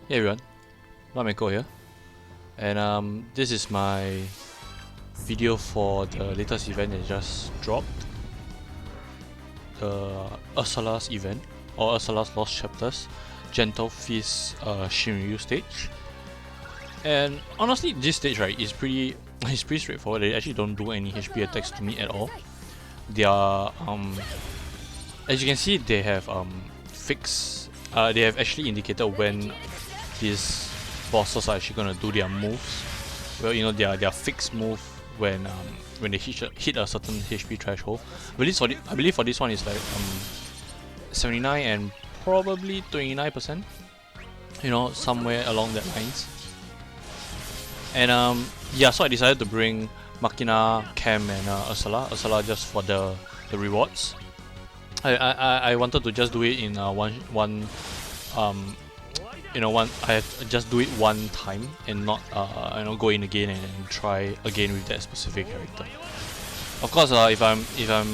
Hey everyone, bloodmako here, and this is my video for the latest event that just dropped, the Ursula's event, or Ursula's Lost Chapters, Gentle Feast Shinryu stage. And honestly, this stage right is pretty straightforward. They actually don't do any HP attacks to me at all. They are as you can see, they have they have actually indicated when these bosses are actually gonna do their moves. Well, you know, their fixed move when they hit a certain HP threshold. I believe for this one is like 79 and probably 29%. You know, somewhere along that lines. And yeah, so I decided to bring Makina, Cam, and Ursula just for the rewards. I wanted to just do it in I just do it one time and not go in again and try again with that specific character. Of course, if I'm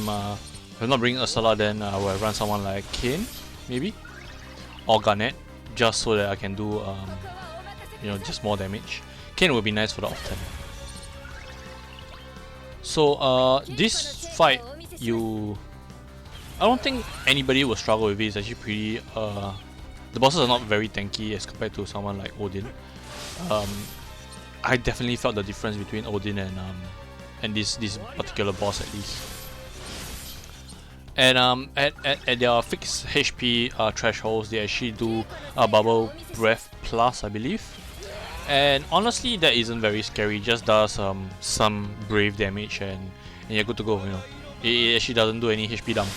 not bringing Ursula, then I will run someone like Kane, maybe, or Garnet, just so that I can do just more damage. Kane will be nice for the off turn. So this fight, I don't think anybody will struggle with it. It's actually pretty the bosses are not very tanky as compared to someone like Odin. I definitely felt the difference between Odin and this particular boss at least. And at their fixed HP thresholds, they actually do Bubble Breath Plus, I believe. And honestly, that isn't very scary. It just does some brave damage, and you're good to go. You know, it actually doesn't do any HP dump.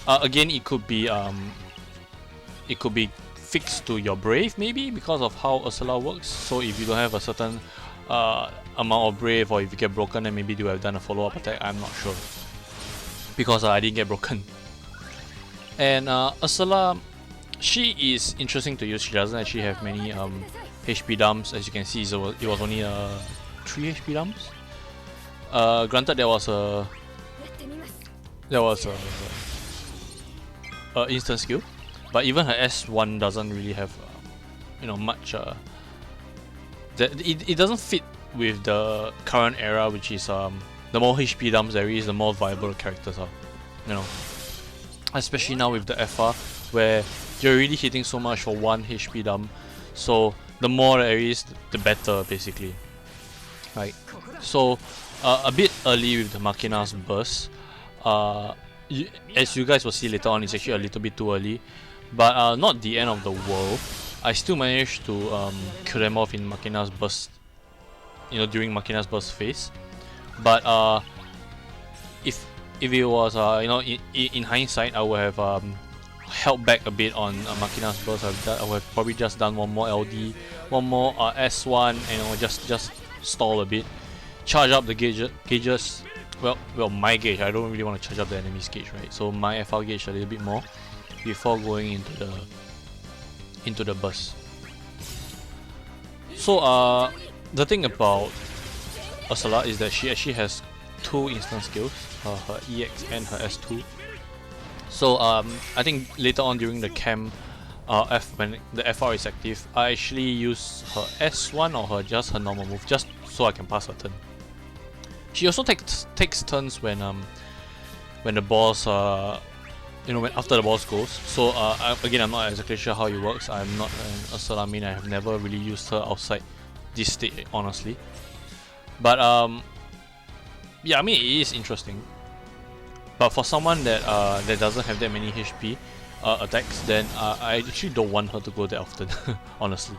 Again, it could be fixed to your brave, maybe, because of how Ursula works. So if you don't have a certain amount of brave, or if you get broken, then maybe you have done a follow-up attack. I'm not sure, because I didn't get broken. And Ursula, she is interesting to use. She doesn't actually have many HP dumps. As you can see, it was only 3 HP dumps. Granted, there was a instant skill, but even her S1 doesn't really have much. It doesn't fit with the current era, which is the more HP dumps there is, the more viable the characters are. You know, especially now with the FR, where you're already hitting so much for 1 HP dump, so the more there is, the better, basically. Right. So a bit early with the Makina's burst. As you guys will see later on, it's actually a little bit too early, but not the end of the world. I still managed to kill them off in Makina's burst, during Makina's burst phase. But if it was in hindsight, I would have held back a bit on Makina's burst. I would have probably just done one more LD, one more S1, and just stall a bit, charge up the gauges. Well, my gauge. I don't really want to charge up the enemy's gauge, right? So my FR gauge a little bit more before going into the burst. So the thing about Ursula is that she actually has 2 instant skills, her EX and her S2. So I think later on during the camp, when the FR is active, I actually use her S1 or just her normal move, just so I can pass her turn. She also takes turns when the boss when after the boss goes. So again, I'm not exactly sure how it works. I'm not an Ursula main. I have never really used her outside this state, honestly. But yeah, I mean, it is interesting. But for someone that doesn't have that many HP attacks, then I actually don't want her to go that often, honestly.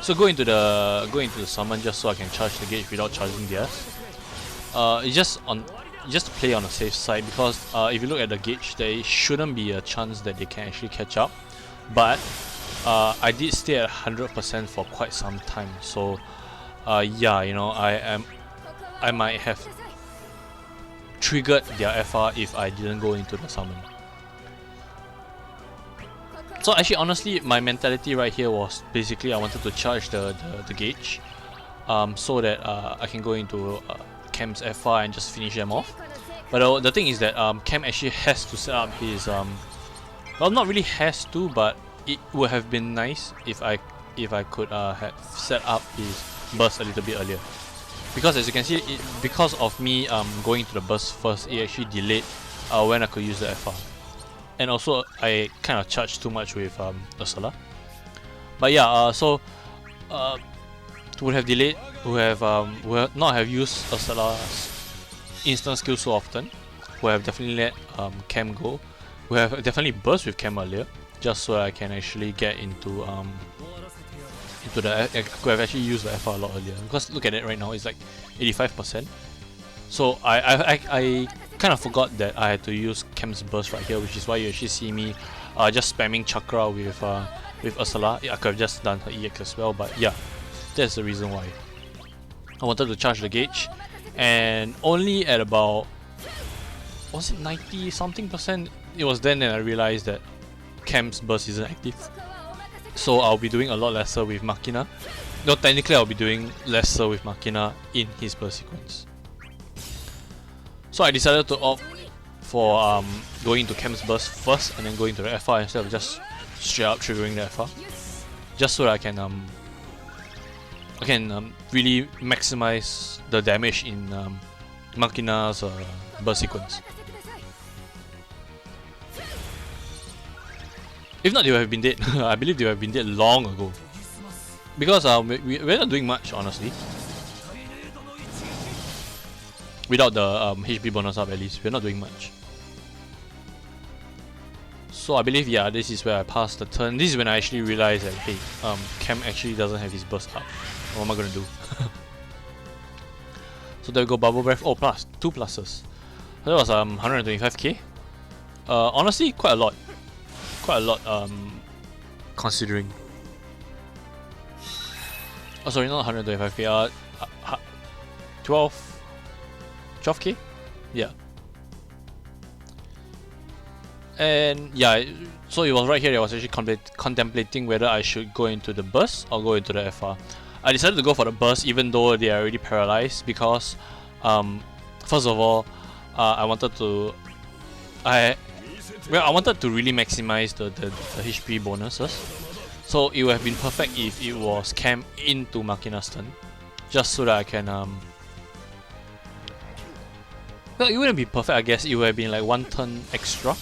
So go into the summon just so I can charge the gauge without charging theirs. It's just to play on the safe side, because if you look at the gauge, there shouldn't be a chance that they can actually catch up. But I did stay at 100% for quite some time. So yeah, I might have triggered their FR if I didn't go into the summon. So actually, honestly, my mentality right here was basically I wanted to charge the gauge, so that I can go into Cam's FR and just finish them off. But the thing is that Cam actually has to set up his well, not really has to, but it would have been nice if I could have set up his burst a little bit earlier. Because as you can see, because of me going to the burst first, it actually delayed when I could use the FR. And also I kind of charged too much with Ursula. But yeah, so would have delayed, would not have used Ursula's instant skill so often, would have definitely let Cam go, would have definitely burst with Cam earlier, just so I can actually get into the, I could have actually used the FR a lot earlier, because look at it right now, it's like 85%. So I kind of forgot that I had to use Cam's burst right here, which is why you actually see me just spamming Chakra with Ursula. I could have just done her EX as well, but yeah, that's the reason why. I wanted to charge the gauge, and only at about, was it 90 something percent? It was then that I realized that Cam's burst isn't active. So I'll be doing a lot lesser with Machina. No, technically I'll be doing lesser with Machina in his burst sequence. So I decided to opt for going into Cam's burst first and then going to the FR instead of just straight up triggering the FR. Just so that I can really maximize the damage in Machina's burst sequence. If not, they would have been dead. I believe they would have been dead long ago. Because we're not doing much, honestly. Without the HP bonus up, at least, we're not doing much. So I believe, yeah, this is where I passed the turn. This is when I actually realized that, hey, Cam actually doesn't have his burst up. What am I gonna do? So there we go, Bubble Breath. Oh, plus 2 pluses. So that was 125k. Honestly, quite a lot. Quite a lot, considering. Oh, sorry, not 125k. 12k? Yeah. And yeah, so it was right here. I was actually contemplating whether I should go into the burst or go into the FR. I decided to go for the burst even though they are already paralyzed because, first of all, I wanted to really maximize the HP bonuses. So it would have been perfect if it was Cam into Machina's turn, just so that I can well, it wouldn't be perfect, I guess. It would have been like 1 turn extra.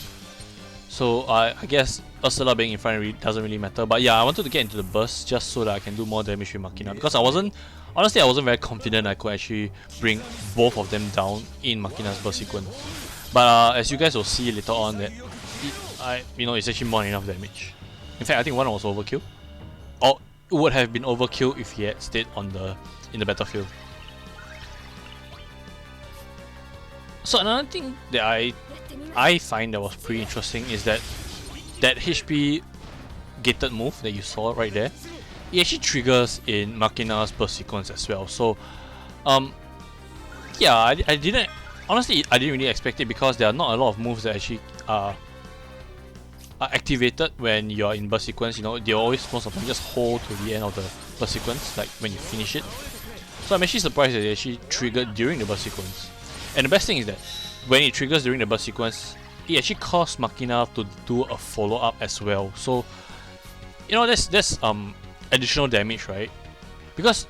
So I guess Ursula being in front really doesn't really matter. But yeah, I wanted to get into the burst just so that I can do more damage with Machina, because honestly I wasn't very confident I could actually bring both of them down in Machina's burst sequence. But as you guys will see later on, that it's actually more than enough damage. In fact, I think one was overkill, or it would have been overkill if he had stayed in the battlefield. So another thing that I find that was pretty interesting is that HP gated move that you saw right there, it actually triggers in Machina's burst sequence as well. So yeah, I didn't really expect it, because there are not a lot of moves that actually are activated when you're in burst sequence. You know, they always most of them just hold to the end of the burst sequence, like when you finish it. So I'm actually surprised that they actually triggered during the burst sequence. And the best thing is that when it triggers during the burst sequence, it actually caused Machina to do a follow-up as well. So, you know, that's additional damage, right? Because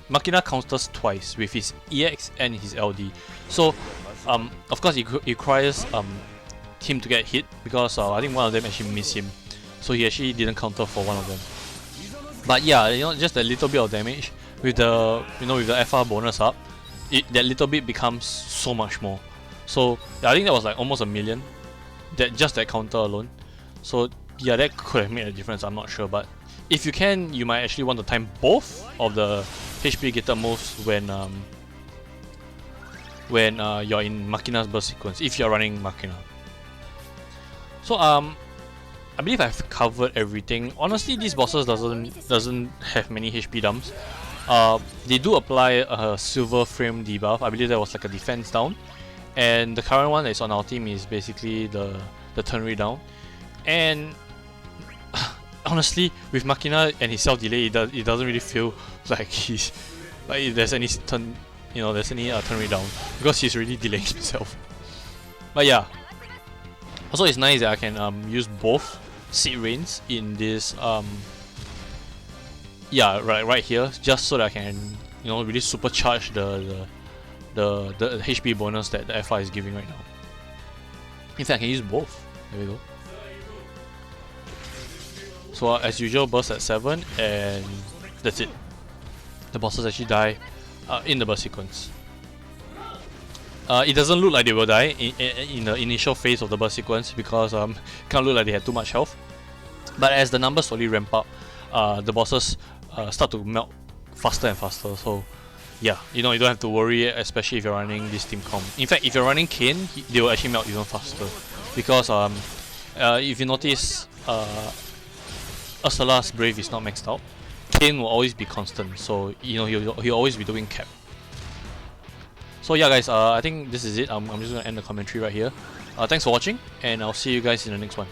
Machina counters twice with his EX and his LD. So, of course, it requires him to get hit, because I think one of them actually missed him. So he actually didn't counter for one of them. But yeah, you know, just a little bit of damage with the with the FR bonus up, that little bit becomes so much more. So yeah, I think that was like almost 1 million, that counter alone. So yeah, that could have made a difference, I'm not sure. But if you can, you might actually want to time both of the HP gated moves when you're in Machina's burst sequence, if you're running Machina. So I believe I've covered everything. Honestly, these bosses doesn't have many HP dumps. They do apply a silver frame debuff. I believe that was like a defense down, and the current one that's on our team is basically the turn rate down. And honestly, with Machina and his self delay, it doesn't really feel like there's any turn rate down, because he's already delaying himself. But yeah, also it's nice that I can use both seed rains in this yeah, right here, just so that I can, you know, really supercharge the HP bonus that the FI is giving right now. In fact, I can use both. There we go. So as usual, burst at 7, and that's it. The bosses actually die in the burst sequence. It doesn't look like they will die in the initial phase of the burst sequence because can't look like they had too much health. But as the numbers slowly ramp up, the bosses start to melt faster and faster. So yeah, you know, you don't have to worry, especially if you're running this team comp. In fact, if you're running Kane, they will actually melt even faster because if you notice, Ursula's Brave is not maxed out. Kane will always be constant, so you know he'll always be doing cap. So yeah, guys, I think this is it. I'm just gonna end the commentary right here. Thanks for watching, and I'll see you guys in the next one.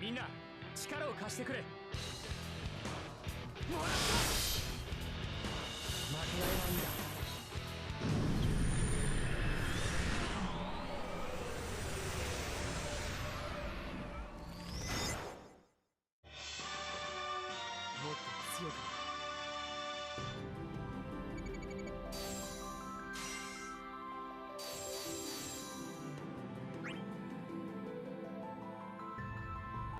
みんな力を貸してくれ。もらった。負けられないんだ。